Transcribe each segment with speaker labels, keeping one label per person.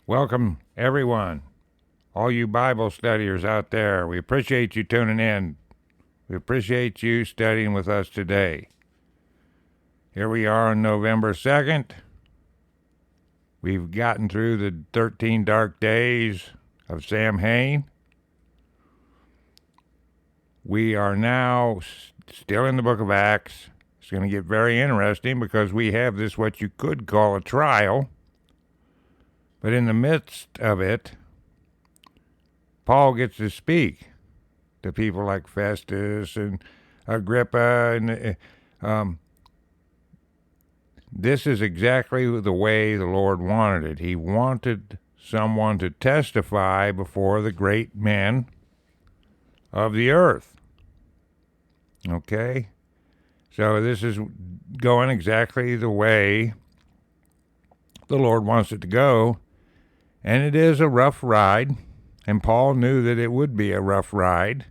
Speaker 1: Welcome, everyone, all you Bible studiers out there. We appreciate you tuning in. We appreciate you studying with us today. Here we are on November 2nd. We've gotten through the 13 dark days of Samhain. We are now still in the book of Acts. It's going to get very interesting because we have this, what you could call a trial. But in the midst of it, Paul gets to speak to people like Festus and Agrippa. And this is exactly the way the Lord wanted it. He wanted someone to testify before the great men of the earth. Okay? So this is going exactly the way the Lord wants it to go. And it is a rough ride. And Paul knew that it would be a rough ride.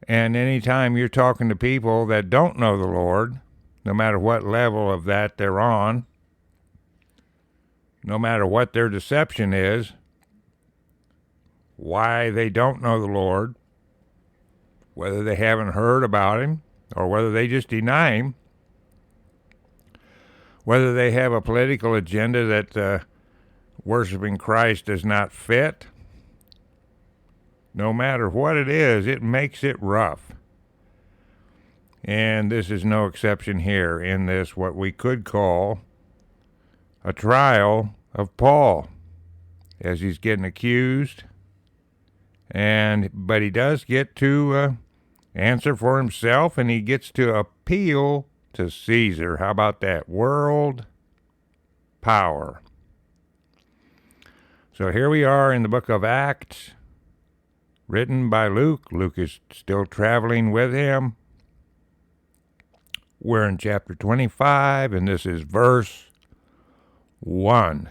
Speaker 1: And anytime you're talking to people that don't know the Lord, no matter what level of that they're on, no matter what their deception is, why they don't know the Lord, whether they haven't heard about him or whether they just deny him, whether they have a political agenda that worshiping Christ does not fit, no matter what it is, it makes it rough. And this is no exception here in this, what we could call a trial of Paul, as he's getting accused. But he does get to answer for himself, and he gets to appeal to Caesar. How about that? World power. So here we are in the book of Acts, written by Luke. Luke is still traveling with him. We're in chapter 25, and this is verse 1.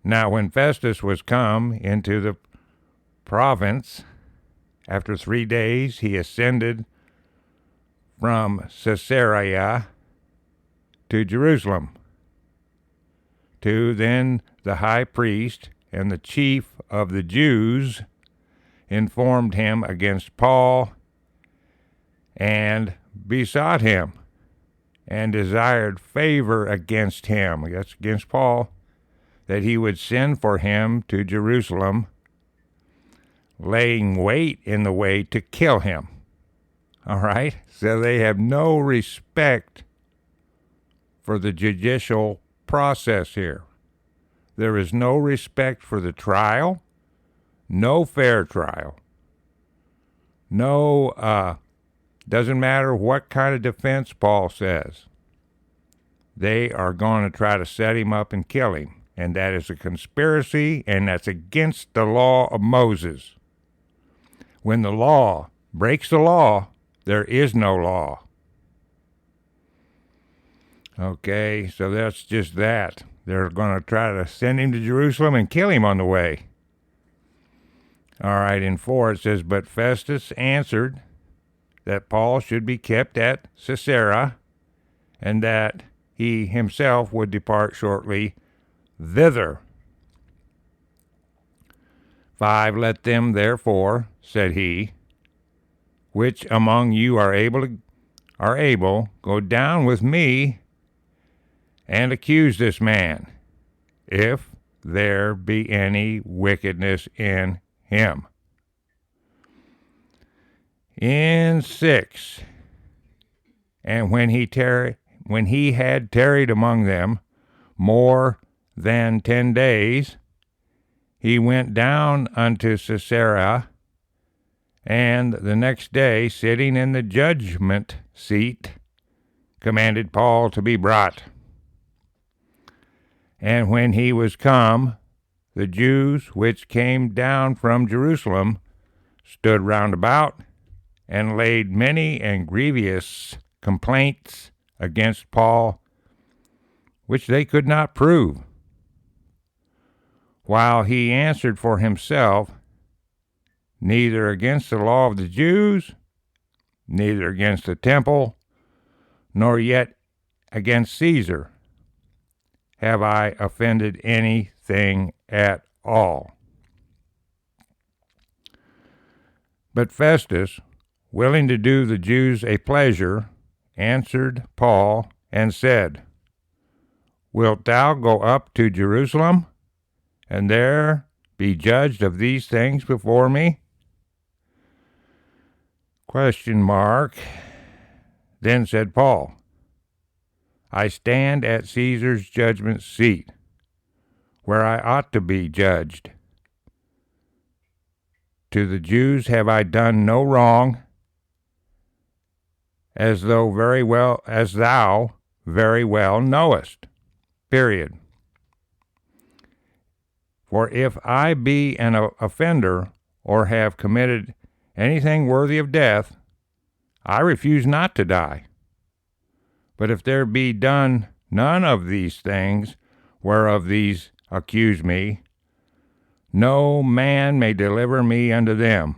Speaker 1: Now when Festus was come into the province, after 3 days he ascended from Caesarea to Jerusalem, to then the high priest and the chief of the Jews informed him against Paul, and besought him, and desired favor against him, that's against Paul, that he would send for him to Jerusalem, laying wait in the way to kill him. All right? So they have no respect for the judicial process here. There is no respect for the trial, no fair trial, no, doesn't matter what kind of defense Paul says. They are going to try to set him up and kill him. And that is a conspiracy, and that's against the law of Moses. When the law breaks the law, there is no law. Okay, so that's just that. They're going to try to send him to Jerusalem and kill him on the way. All right, in 4 it says, But Festus answered that Paul should be kept at Caesarea, and that he himself would depart shortly thither. 5, Let them therefore, said he, which among you are able, go down with me and accuse this man, if there be any wickedness in him. In 6, And when he had tarried among them more than 10 days, he went down unto Caesarea, and the next day, sitting in the judgment seat, commanded Paul to be brought. And when he was come, the Jews which came down from Jerusalem stood round about, and laid many and grievous complaints against Paul, which they could not prove. While he answered for himself, neither against the law of the Jews, neither against the temple, nor yet against Caesar, have I offended anything at all. But Festus, willing to do the Jews a pleasure, answered Paul and said, Wilt thou go up to Jerusalem, and there be judged of these things before me? Question mark. Then said Paul, I stand at Caesar's judgment seat, where I ought to be judged. To the Jews have I done no wrong, as thou very well knowest. Period. For if I be an offender or have committed anything worthy of death, I refuse not to die. But if there be done none of these things whereof these accuse me, no man may deliver me unto them.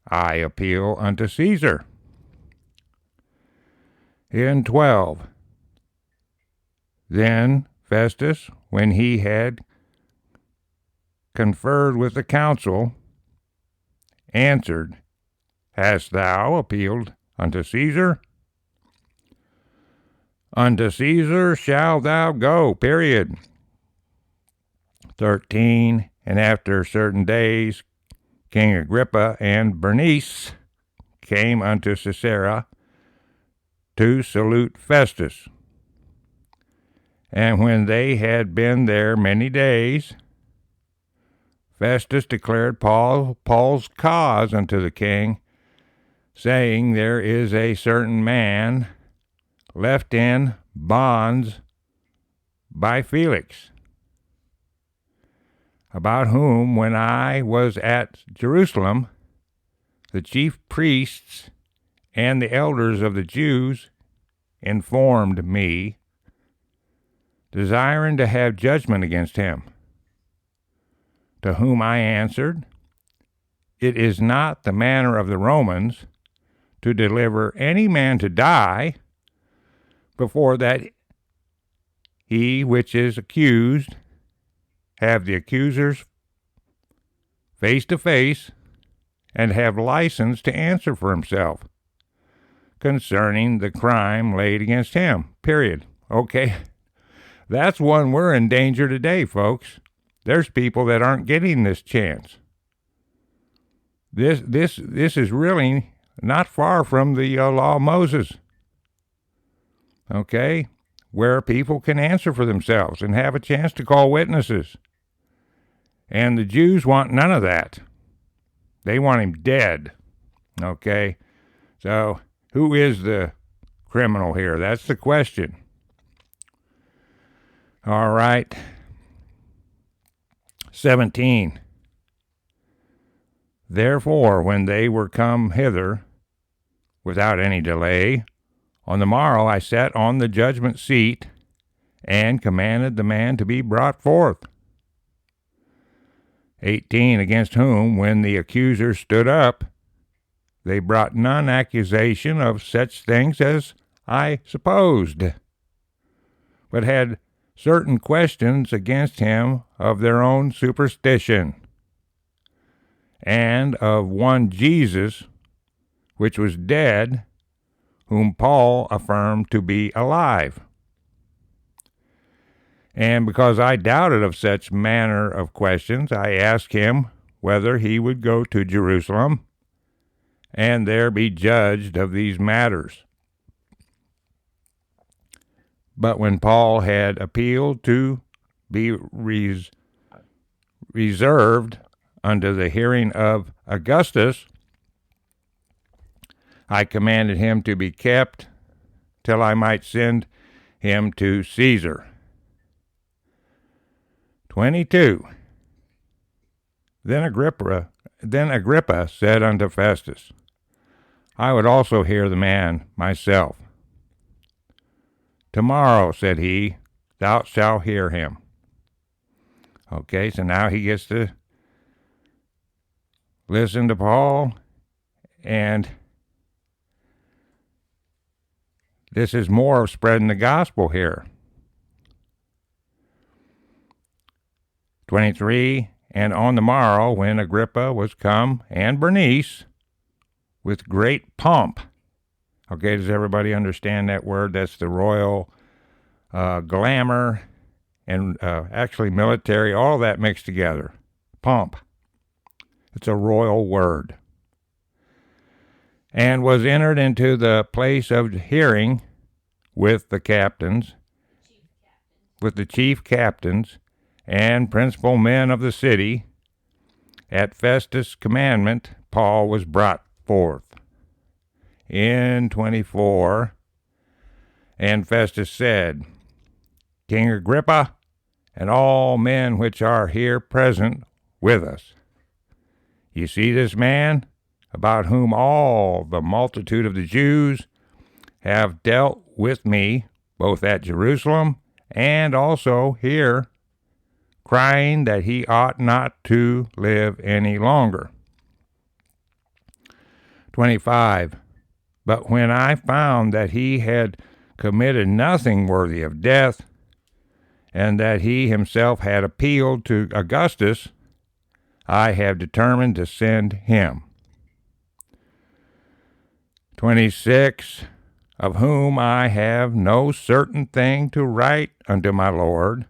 Speaker 1: I appeal unto Caesar. In 12. Then Festus, when he had conferred with the council, answered, Hast thou appealed unto Caesar? Unto Caesar shalt thou go, period. 13. And after certain days, King Agrippa and Bernice came unto Caesarea to salute Festus. And when they had been there many days, Festus declared Paul's cause unto the king, saying, There is a certain man left in bonds by Felix, about whom, when I was at Jerusalem, the chief priests and the elders of the Jews informed me, desiring to have judgment against him. To whom I answered, It is not the manner of the Romans to deliver any man to die before that he which is accused have the accusers face to face and have license to answer for himself concerning the crime laid against him. Period. Okay. That's one we're in danger today, folks. There's people that aren't getting this chance. This is really not far from the law of Moses. Okay? Where people can answer for themselves and have a chance to call witnesses. And the Jews want none of that. They want him dead. Okay? So, who is the criminal here? That's the question. All right. 17. Therefore, when they were come hither, without any delay, on the morrow I sat on the judgment seat, and commanded the man to be brought forth. 18. Against whom, when the accusers stood up, they brought none accusation of such things as I supposed, but had certain questions against him of their own superstition, and of one Jesus, which was dead, whom Paul affirmed to be alive. And because I doubted of such manner of questions, I asked him whether he would go to Jerusalem, and there be judged of these matters. But when Paul had appealed to be reserved unto the hearing of Augustus, I commanded him to be kept till I might send him to Caesar. 22. Then Agrippa said unto Festus, I would also hear the man myself. Tomorrow, said he, thou shalt hear him. Okay, so now he gets to listen to Paul, and this is more of spreading the gospel here. 23, and on the morrow, when Agrippa was come, and Bernice, with great pomp. Okay, does everybody understand that word? That's the royal glamour and actually military, all that mixed together. Pomp. It's a royal word. And was entered into the place of hearing with the captains, with the chief captains, and principal men of the city. At Festus' commandment, Paul was brought forth. In 24, and Festus said, King Agrippa, and all men which are here present with us, you see this man, about whom all the multitude of the Jews have dealt with me, both at Jerusalem and also here, crying that he ought not to live any longer. 25. But when I found that he had committed nothing worthy of death, and that he himself had appealed to Augustus, I have determined to send him. 26. Of whom I have no certain thing to write unto my Lord,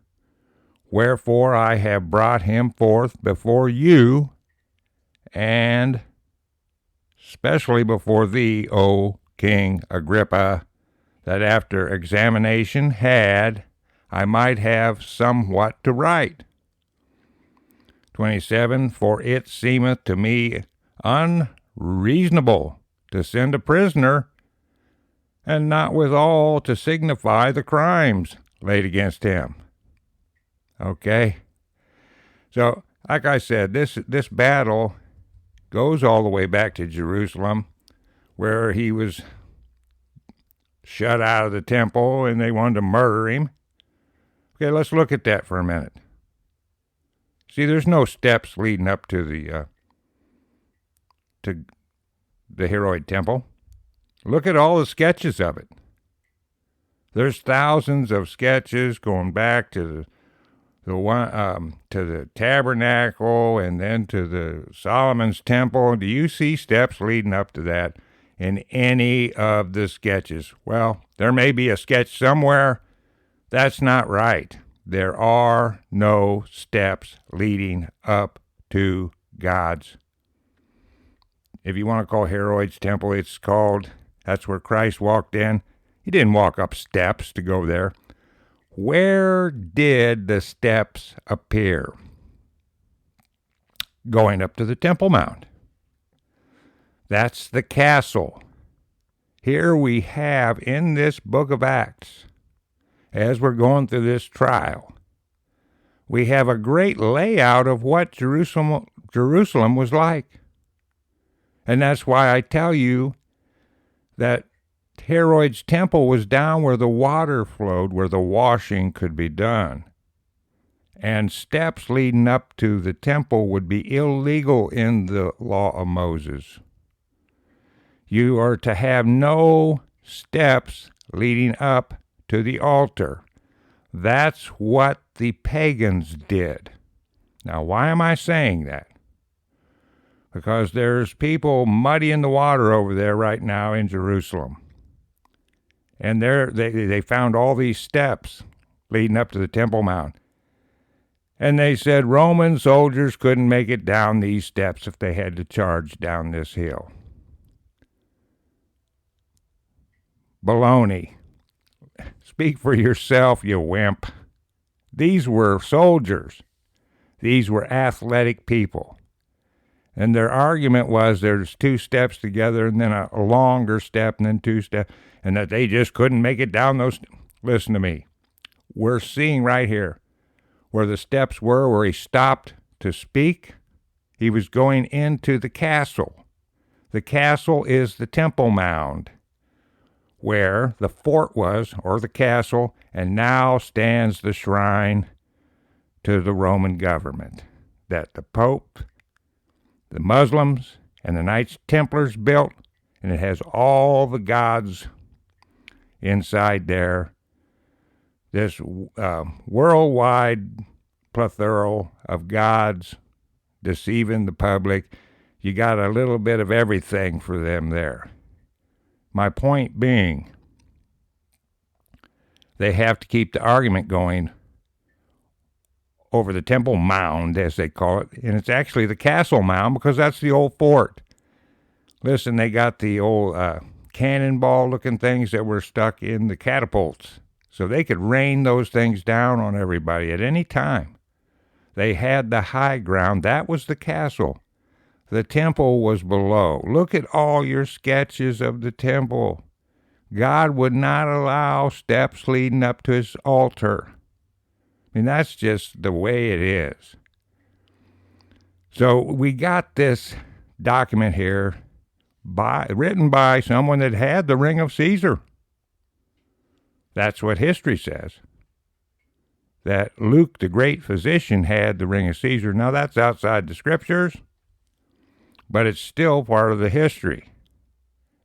Speaker 1: wherefore I have brought him forth before you, and especially before thee, O King Agrippa, that after examination I might have somewhat to write. 27. For it seemeth to me unreasonable to send a prisoner, and not withal to signify the crimes laid against him. Okay? So, like I said, this battle goes all the way back to Jerusalem, where he was shut out of the temple and they wanted to murder him. Okay, let's look at that for a minute. See, there's no steps leading up to the Herod Temple. Look at all the sketches of it. There's thousands of sketches going back to the tabernacle and then to the Solomon's temple. Do you see steps leading up to that in any of the sketches? Well, there may be a sketch somewhere. That's not right. There are no steps leading up to God's. If you want to call Herod's temple, that's where Christ walked in. He didn't walk up steps to go there. Where did the steps appear? Going up to the Temple Mount. That's the castle. Here we have in this book of Acts, as we're going through this trial, we have a great layout of what Jerusalem was like. And that's why I tell you that Herod's temple was down where the water flowed, where the washing could be done. And steps leading up to the temple would be illegal in the law of Moses. You are to have no steps leading up to the altar. That's what the pagans did. Now, why am I saying that? Because there's people muddying the water over there right now in Jerusalem. And they found all these steps leading up to the Temple Mount. And they said Roman soldiers couldn't make it down these steps if they had to charge down this hill. Baloney. Speak for yourself, you wimp. These were soldiers. These were athletic people. And their argument was there's two steps together and then a longer step and then two steps, and that they just couldn't make it down those. Listen to me. We're seeing right here where the steps were, where he stopped to speak. He was going into the castle. The castle is the Temple Mound, where the fort was, or the castle, and now stands the shrine to the Roman government that the Pope, the Muslims, and the Knights Templars built, and it has all the gods inside there. This worldwide plethora of gods deceiving the public. You got a little bit of everything for them there. My point being, they have to keep the argument going over the Temple Mound, as they call it, and it's actually the Castle Mound because that's the old fort. Listen, they got the old cannonball-looking things that were stuck in the catapults, so they could rain those things down on everybody at any time. They had the high ground. That was the castle. The temple was below. Look at all your sketches of the temple. God would not allow steps leading up to his altar. I mean, that's just the way it is. So we got this document here written by someone that had the ring of Caesar. That's what history says. That Luke, the great physician, had the ring of Caesar. Now, that's outside the scriptures, but it's still part of the history.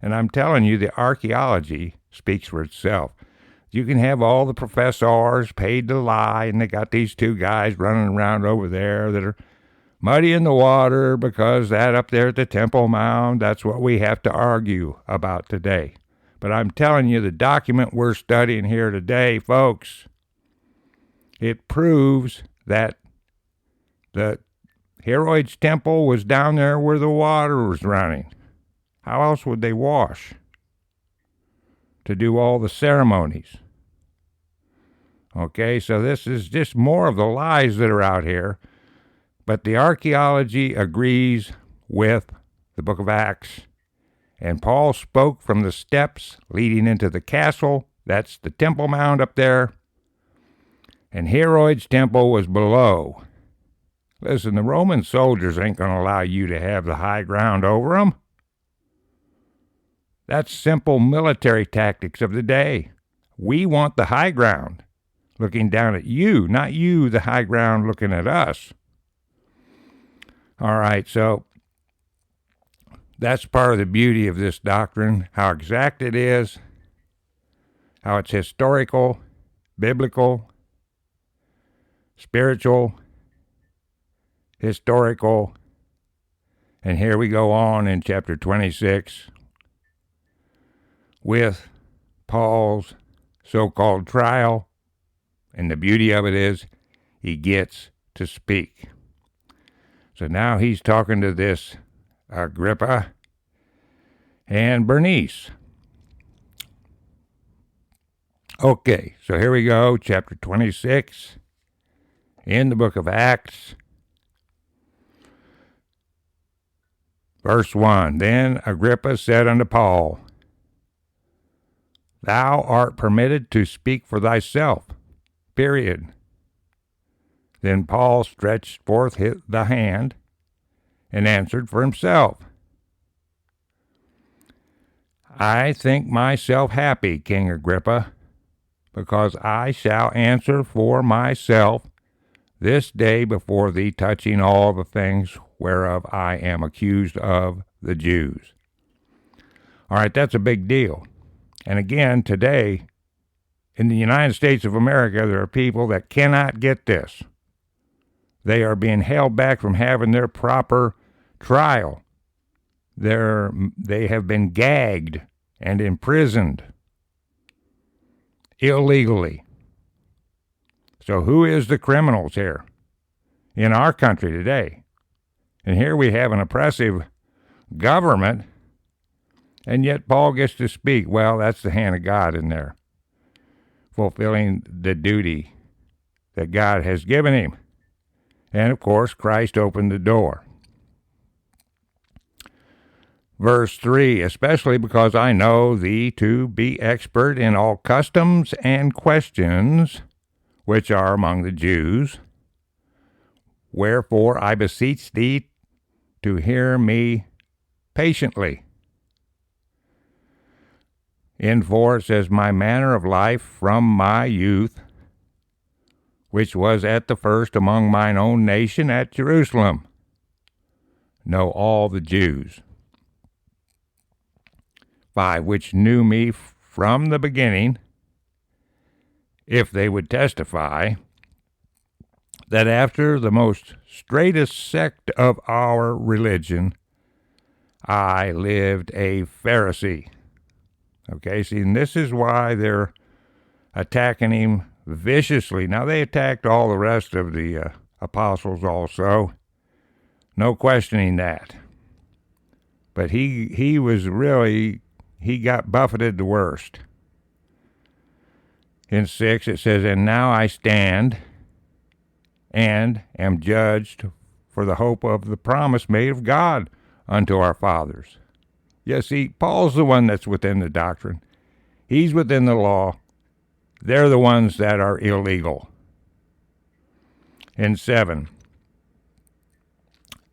Speaker 1: And I'm telling you, the archaeology speaks for itself. You can have all the professors paid to lie, and they got these two guys running around over there that are muddying the water because that up there at the Temple Mound, that's what we have to argue about today. But I'm telling you, the document we're studying here today, folks, it proves that the Heroids Temple was down there where the water was running. How else would they wash? To do all the ceremonies. Okay, so this is just more of the lies that are out here. But the archaeology agrees with the book of Acts. And Paul spoke from the steps leading into the castle. That's the Temple Mound up there. And Herod's temple was below. Listen, the Roman soldiers ain't going to allow you to have the high ground over them. That's simple military tactics of the day. We want the high ground looking down at you, not you, the high ground, looking at us. All right, so that's part of the beauty of this doctrine, how exact it is, how it's historical, biblical, spiritual, historical. And here we go on in chapter 26 with Paul's so-called trial. And the beauty of it is he gets to speak. So now he's talking to this Agrippa and Bernice. Okay, so here we go, chapter 26 in the book of Acts. Verse 1, Then Agrippa said unto Paul, Thou art permitted to speak for thyself. Period. Then Paul stretched forth the hand and answered for himself. I think myself happy, King Agrippa, because I shall answer for myself this day before thee touching all the things whereof I am accused of the Jews. All right, that's a big deal. And again, today, in the United States of America, there are people that cannot get this. They are being held back from having their proper trial. They have been gagged and imprisoned illegally. So who is the criminals here in our country today? And here we have an oppressive government, and yet Paul gets to speak. Well, that's the hand of God in there, fulfilling the duty that God has given him. And, of course, Christ opened the door. Verse 3, Especially because I know thee to be expert in all customs and questions which are among the Jews. Wherefore I beseech thee to hear me patiently. In 4 it says, My manner of life from my youth, which was at the first among mine own nation at Jerusalem, know all the Jews. 5, which knew me from the beginning, if they would testify, that after the most straightest sect of our religion, I lived a Pharisee. Okay, see, and this is why they're attacking him viciously. Now, they attacked all the rest of the apostles also. No questioning that. But he was really, he got buffeted the worst. In 6, it says, and now I stand and am judged for the hope of the promise made of God unto our fathers. Yeah, see, Paul's the one that's within the doctrine. He's within the law. They're the ones that are illegal. In 7,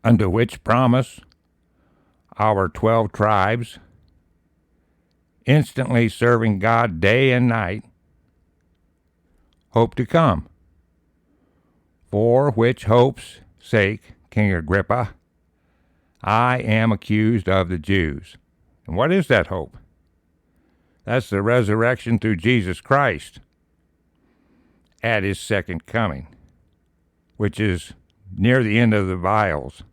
Speaker 1: unto which promise our 12 tribes, instantly serving God day and night, hope to come. For which hope's sake, King Agrippa, I am accused of the Jews. And what is that hope? That's the resurrection through Jesus Christ at his second coming, which is near the end of the vials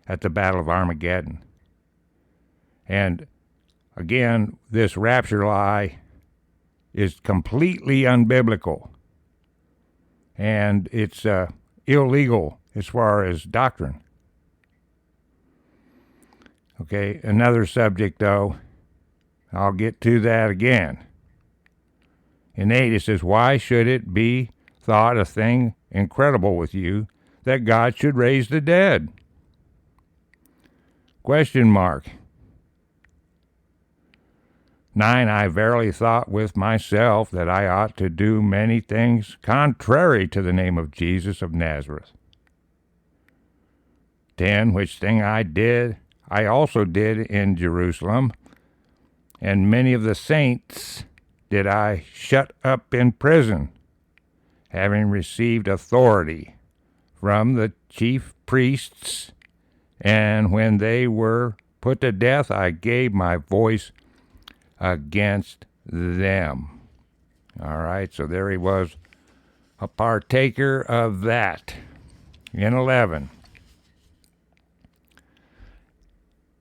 Speaker 1: at the Battle of Armageddon. And again, this rapture lie is completely unbiblical. And it's illegal as far as doctrine. Okay, another subject, though, I'll get to that again. In 8, it says, why should it be thought a thing incredible with you that God should raise the dead? Question mark. 9, I verily thought with myself that I ought to do many things contrary to the name of Jesus of Nazareth. 10, which thing I also did in Jerusalem, and many of the saints did I shut up in prison, having received authority from the chief priests, and when they were put to death, I gave my voice against them. All right, so there he was, a partaker of that. In 11,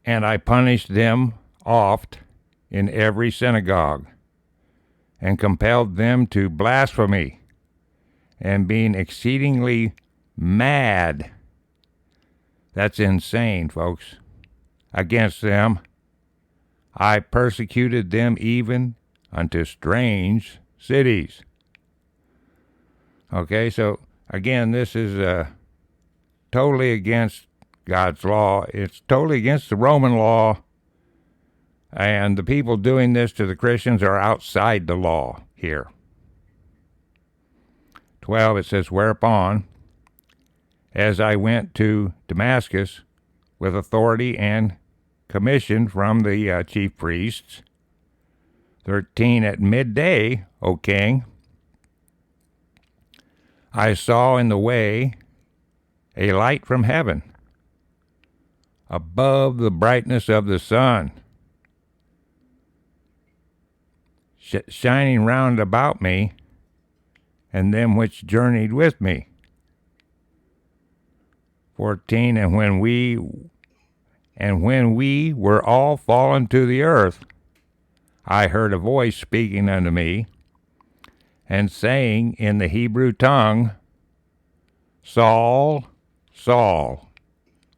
Speaker 1: and I punished them oft in every synagogue, and compelled them to blasphemy, and being exceedingly mad, that's insane, folks, against them, I persecuted them even unto strange cities. Okay, so again, this is totally against God's law. It's totally against the Roman law. And the people doing this to the Christians are outside the law here. 12, it says, whereupon, as I went to Damascus with authority and commission from the chief priests. 13, at midday, O king, I saw in the way a light from heaven, above the brightness of the sun, shining round about me, and them which journeyed with me. 14, and when we were all fallen to the earth, I heard a voice speaking unto me, and saying in the Hebrew tongue, Saul, Saul,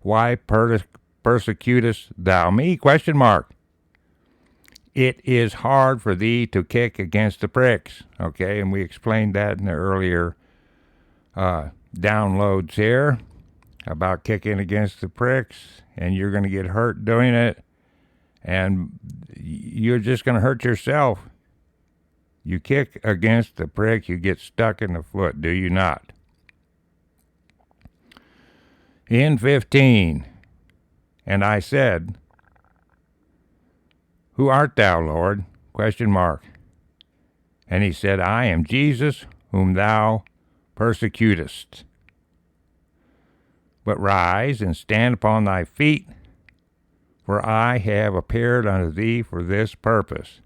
Speaker 1: why persecutest thou me? Question mark. It is hard for thee to kick against the pricks. Okay, and we explained that in the earlier downloads here about kicking against the pricks, and you're going to get hurt doing it, and you're just going to hurt yourself. You kick against the prick, you get stuck in the foot, do you not? In 15, and I said, Who art thou, Lord? Question mark. And he said, I am Jesus, whom thou persecutest. But rise and stand upon thy feet, for I have appeared unto thee for this purpose,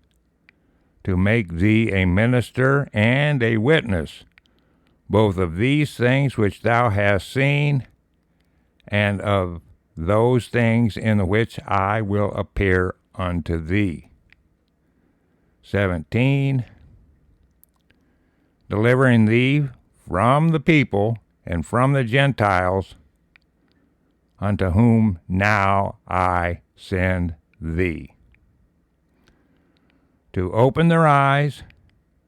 Speaker 1: to make thee a minister and a witness, both of these things which thou hast seen, and of those things in the which I will appear unto thee. 17. Delivering thee from the people and from the Gentiles, unto whom now I send thee, to open their eyes,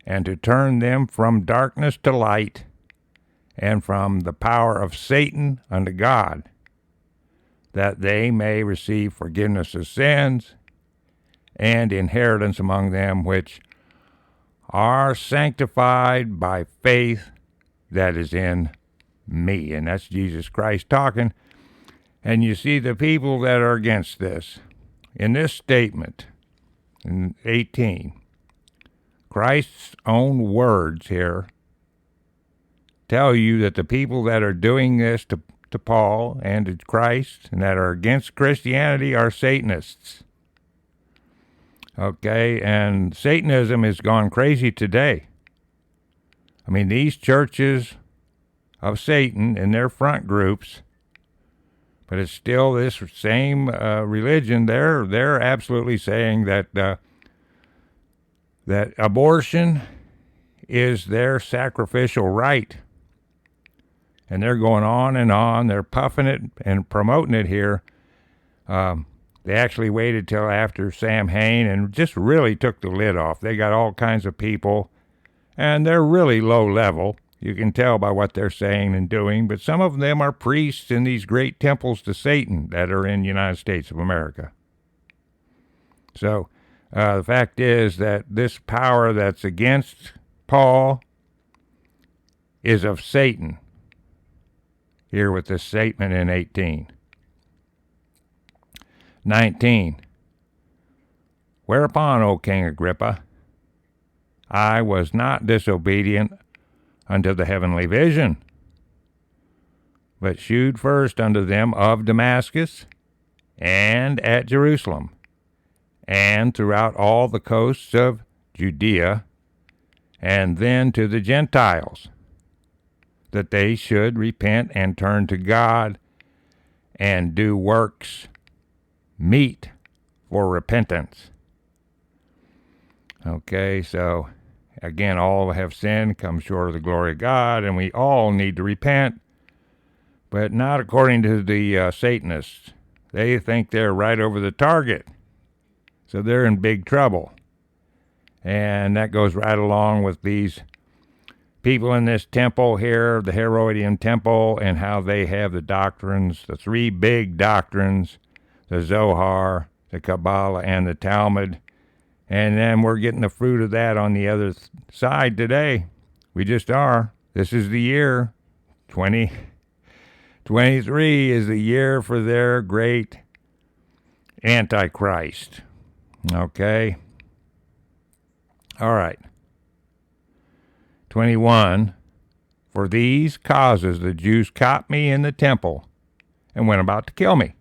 Speaker 1: and to turn them from darkness to light, and from the power of Satan unto God, that they may receive forgiveness of sins and inheritance among them which are sanctified by faith that is in me. And that's Jesus Christ talking. And you see the people that are against this. In this statement, in 18, Christ's own words here tell you that the people that are doing this to Paul and to Christ and that are against Christianity are Satanists. Okay, and Satanism has gone crazy today. I mean, these churches of Satan in their front groups, but it's still this same religion. They're absolutely saying that that abortion is their sacrificial right, and they're going on and on. They're puffing it and promoting it here. They actually waited till after Sam Hain and just really took the lid off. They got all kinds of people, and they're really low level. You can tell by what they're saying and doing, but some of them are priests in these great temples to Satan that are in the United States of America. So the fact is that this power that's against Paul is of Satan, here with this statement in 18. 19. Whereupon, O King Agrippa, I was not disobedient unto the heavenly vision, but shewed first unto them of Damascus, and at Jerusalem, and throughout all the coasts of Judea, and then to the Gentiles, that they should repent and turn to God, and do works meet for repentance. Okay, so again, all have sinned, come short of the glory of God, and we all need to repent, but not according to the Satanists. They think they're right over the target, so they're in big trouble. And that goes right along with these people in this temple here, the Herodian temple, and how they have the doctrines, the three big doctrines, the Zohar, the Kabbalah, and the Talmud. And then we're getting the fruit of that on the other side today. We just are. This is the year. 2023 is the year for their great Antichrist. Okay? All right. 21. For these causes the Jews caught me in the temple and went about to kill me.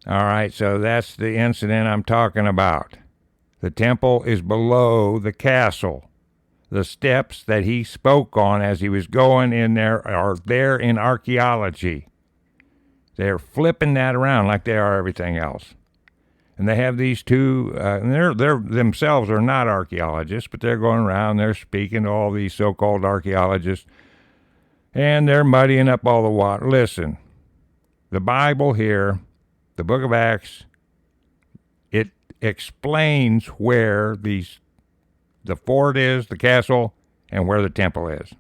Speaker 1: All right, so that's the incident I'm talking about. The temple is below the castle. The steps that he spoke on as he was going in there are there in archaeology. They're flipping that around like they are everything else. And they have these two, and they're themselves are not archaeologists, but they're going around, they're speaking to all these so-called archaeologists, and they're muddying up all the water. Listen, the Bible here, the book of Acts, it explains where the fort is, the castle, and where the temple is.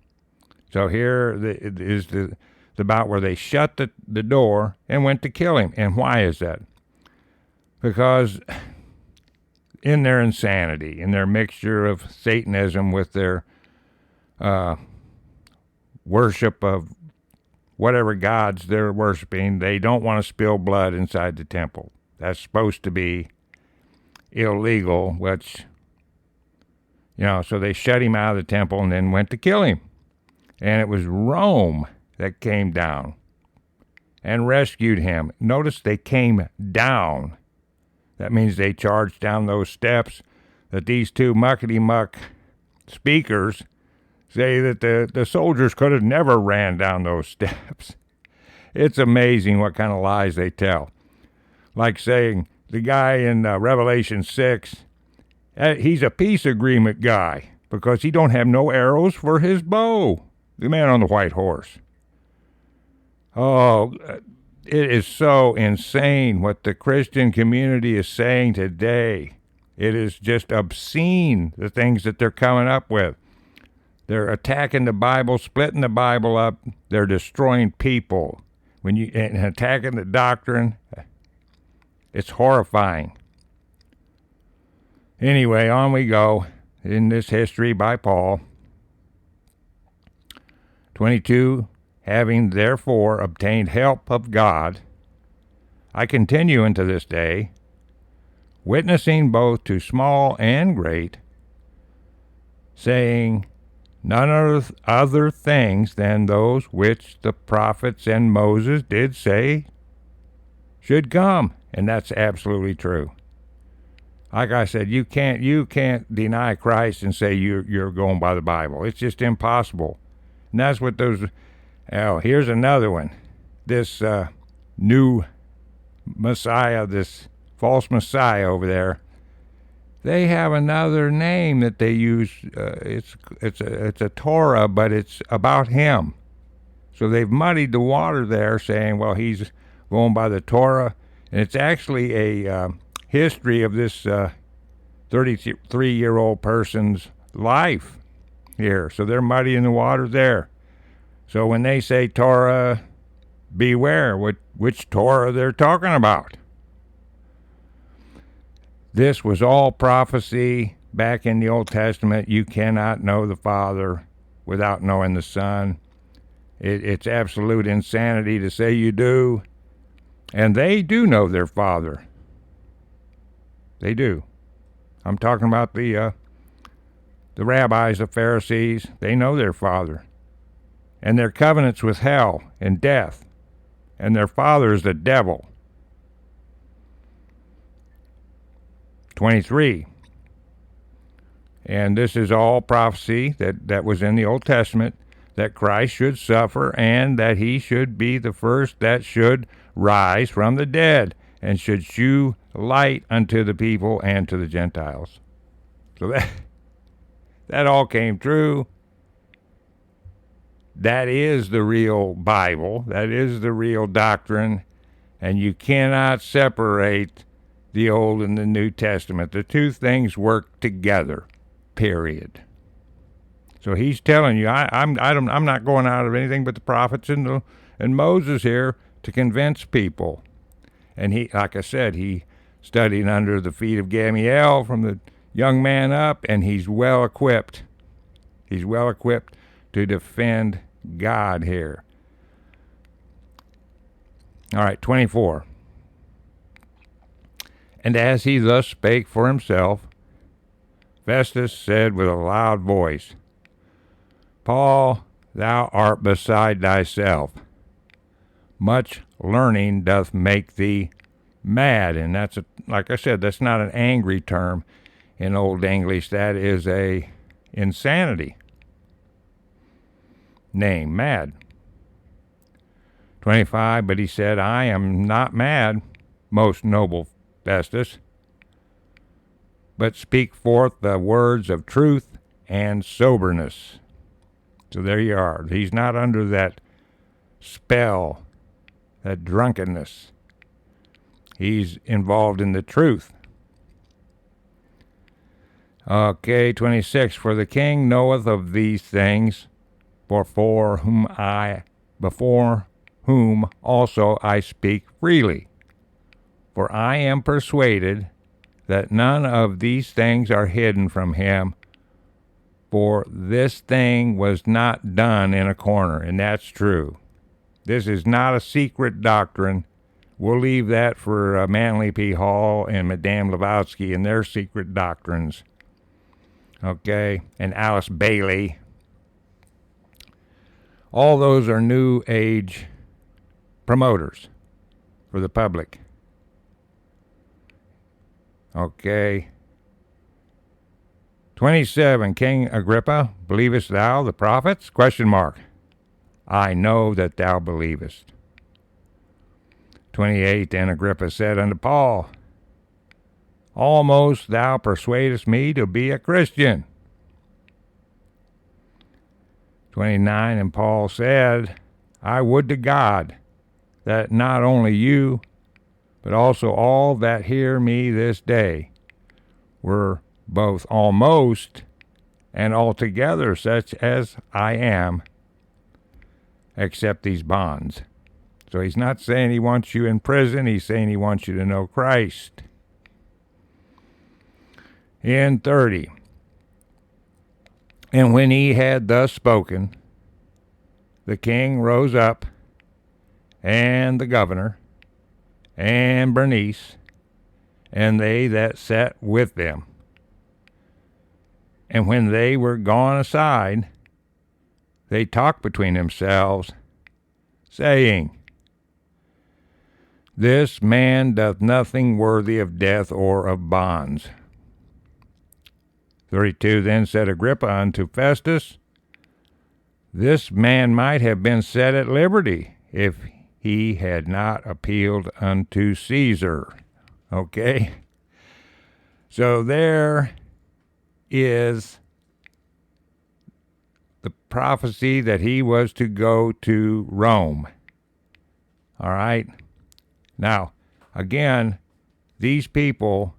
Speaker 1: So here is the about where they shut the door and went to kill him. And why is that? Because in their insanity, in their mixture of Satanism with their worship of whatever gods they're worshiping, they don't want to spill blood inside the temple. That's supposed to be illegal, which, so they shut him out of the temple and then went to kill him. And it was Rome that came down and rescued him. Notice they came down. That means they charged down those steps that these two muckety-muck speakers say that the soldiers could have never ran down those steps. It's amazing what kind of lies they tell. Like saying the guy in Revelation 6, he's a peace agreement guy because he don't have no arrows for his bow. The man on the white horse. Oh, it is so insane what the Christian community is saying today. It is just obscene, the things that they're coming up with. They're attacking the Bible, splitting the Bible up. They're destroying people. And attacking the doctrine, it's horrifying. Anyway, on we go in this history by Paul. 22, having therefore obtained help of God, I continue unto this day, witnessing both to small and great, saying none other things than those which the prophets and Moses did say should come. And that's absolutely true. Like I said, you can't deny Christ and say you're going by the Bible. It's just impossible. And that's what those... Oh, here's another one. This new Messiah, this false Messiah over there, they have another name that they use. It's a Torah, but it's about him. So they've muddied the water there, saying, well, he's going by the Torah. And it's actually a history of this 33-year-old person's life here. So they're muddying the water there. So when they say Torah, beware which Torah they're talking about. This was all prophecy back in the Old Testament. You cannot know the Father without knowing the Son. It's absolute insanity to say you do. And they do know their Father. They do. I'm talking about the rabbis, the Pharisees. They know their Father. And their covenants with hell and death. And their father is the devil. 23. And this is all prophecy that was in the Old Testament, that Christ should suffer and that he should be the first that should rise from the dead and should shew light unto the people and to the Gentiles. So that all came true. That is the real Bible. That is the real doctrine. And you cannot separate the Old and the New Testament. The two things work together, period. So he's telling you, I'm not going out of anything but the prophets and Moses here to convince people. And he, like I said, he studied under the feet of Gamaliel from the young man up, and he's well equipped. He's well equipped to defend God here. All right, 24. And as he thus spake for himself, Festus said with a loud voice, Paul, thou art beside thyself. Much learning doth make thee mad. And that's, like I said, that's not an angry term in Old English. That is a insanity name, mad. 25, but he said, I am not mad, most noble Festus, but speak forth the words of truth and soberness. So there you are. He's not under that spell, that drunkenness. He's involved in the truth. Okay, 26. For the king knoweth of these things, before whom also I speak freely. For I am persuaded that none of these things are hidden from him, for this thing was not done in a corner, and that's true. This is not a secret doctrine. We'll leave that for Manly P. Hall and Madame Blavatsky and their secret doctrines. Okay, and Alice Bailey. All those are New Age promoters for the public. Okay. 27, King Agrippa, believest thou the prophets? ? I know that thou believest. 28, and Agrippa said unto Paul, almost thou persuadest me to be a Christian. 29, and Paul said, I would to God that not only you, but also all that hear me this day were both almost and altogether such as I am, except these bonds. So he's not saying he wants you in prison, he's saying he wants you to know Christ. In 30, and when he had thus spoken, the king rose up, and the governor, and Bernice, and they that sat with them. And when they were gone aside, they talked between themselves, saying, this man doth nothing worthy of death or of bonds. 32, then said Agrippa unto Festus, this man might have been set at liberty if he had not appealed unto Caesar. Okay? So there is the prophecy that he was to go to Rome. All right? Now, again, these people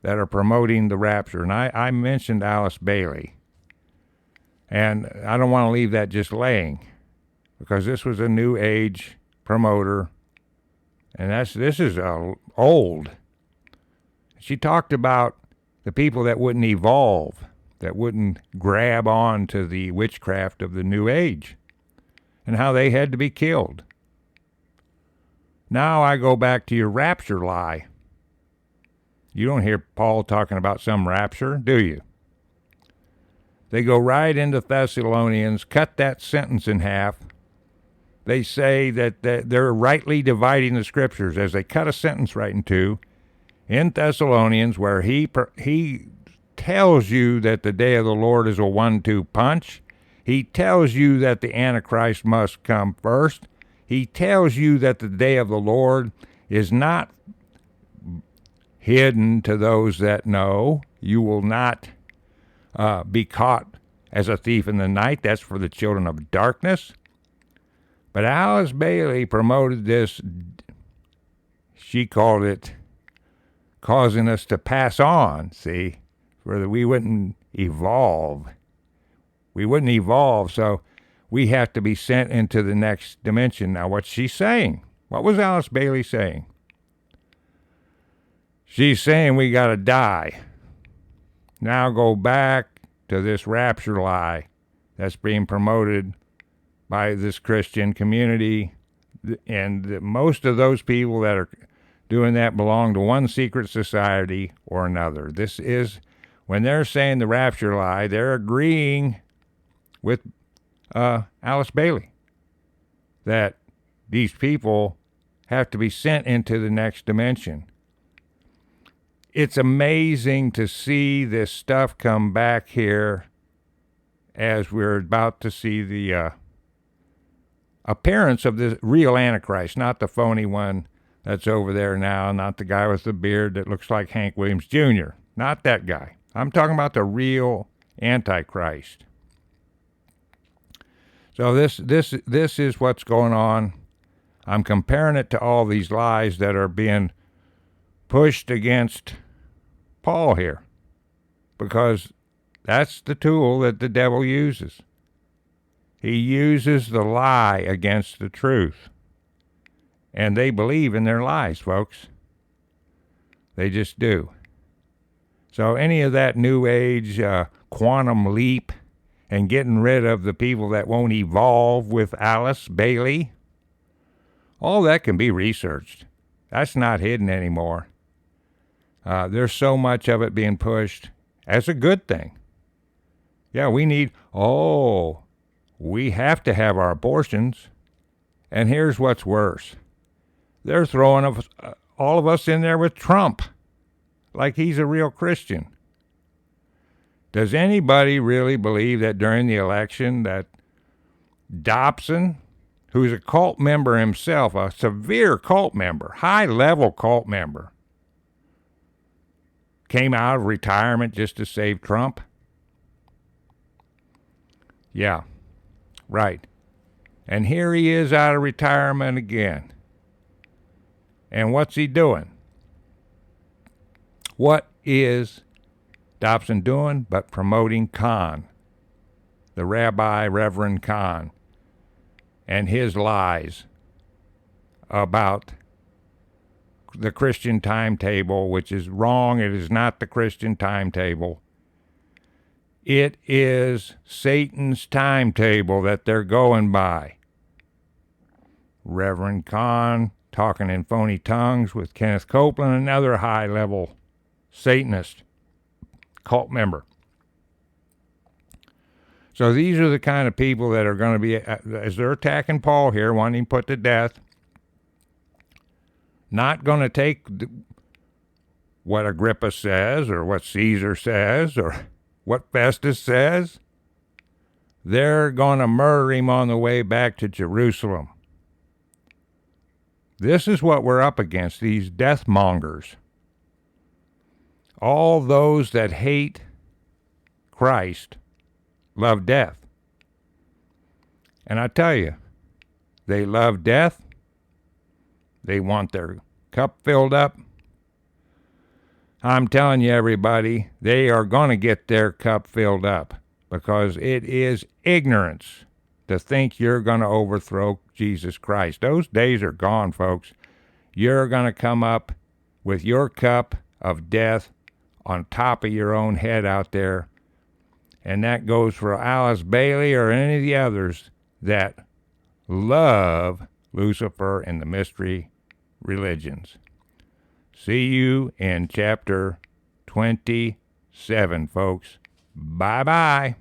Speaker 1: that are promoting the rapture, and I mentioned Alice Bailey, and I don't want to leave that just laying, because this was a New Age promoter, and this is old. She talked about the people that wouldn't evolve, that wouldn't grab on to the witchcraft of the New Age, and how they had to be killed. Now I go back to your rapture lie. You don't hear Paul talking about some rapture, do you? They go right into Thessalonians, cut that sentence in half. They say that they're rightly dividing the scriptures as they cut a sentence right in two. In Thessalonians, where he tells you that the day of the Lord is a 1-2 punch. He tells you that the Antichrist must come first. He tells you that the day of the Lord is not hidden to those that know. You will not be caught as a thief in the night. That's for the children of darkness. But Alice Bailey promoted this. She called it causing us to pass on, see, where we wouldn't evolve. We wouldn't evolve, so we have to be sent into the next dimension. Now, what's she saying? What was Alice Bailey saying? She's saying we got to die. Now go back to this rapture lie that's being promoted by this Christian community. And most of those people that are doing that belong to one secret society or another. This is, when they're saying the rapture lie, they're agreeing with Alice Bailey that these people have to be sent into the next dimension. It's amazing to see this stuff come back here as we're about to see the appearance of the real Antichrist, not the phony one that's over there now, not the guy with the beard that looks like Hank Williams Jr., not that guy. I'm talking about the real Antichrist. So this is what's going on. I'm comparing it to all these lies that are being pushed against Paul here, because that's the tool that the devil uses. He uses the lie against the truth. And they believe in their lies, folks. They just do. So any of that New Age quantum leap and getting rid of the people that won't evolve with Alice Bailey, all that can be researched. That's not hidden anymore. There's so much of it being pushed as a good thing. Yeah, we have to have our abortions. And here's what's worse. They're throwing all of us in there with Trump, like he's a real Christian. Does anybody really believe that during the election that Dobson, who's a cult member himself, a severe cult member, high-level cult member, came out of retirement just to save Trump? Yeah, right. And here he is out of retirement again. And what's he doing? What is Dobson doing but promoting Khan, the Rabbi Reverend Khan, and his lies about the Christian timetable, which is wrong. It is not the Christian timetable. It is Satan's timetable that they're going by. Reverend Khan talking in phony tongues with Kenneth Copeland, another high-level Satanist cult member. So these are the kind of people that are going to be, as they're attacking Paul here, wanting him put to death, not going to take what Agrippa says or what Caesar says or what Festus says. They're going to murder him on the way back to Jerusalem. This is what we're up against, these death mongers. All those that hate Christ love death. And I tell you, they love death. They want their cup filled up. I'm telling you, everybody, they are going to get their cup filled up because it is ignorance to think you're going to overthrow Jesus Christ. Those days are gone, folks. You're going to come up with your cup of death on top of your own head out there. And that goes for Alice Bailey or any of the others that love Lucifer and the mystery religions. See you in chapter 27, folks. Bye-bye.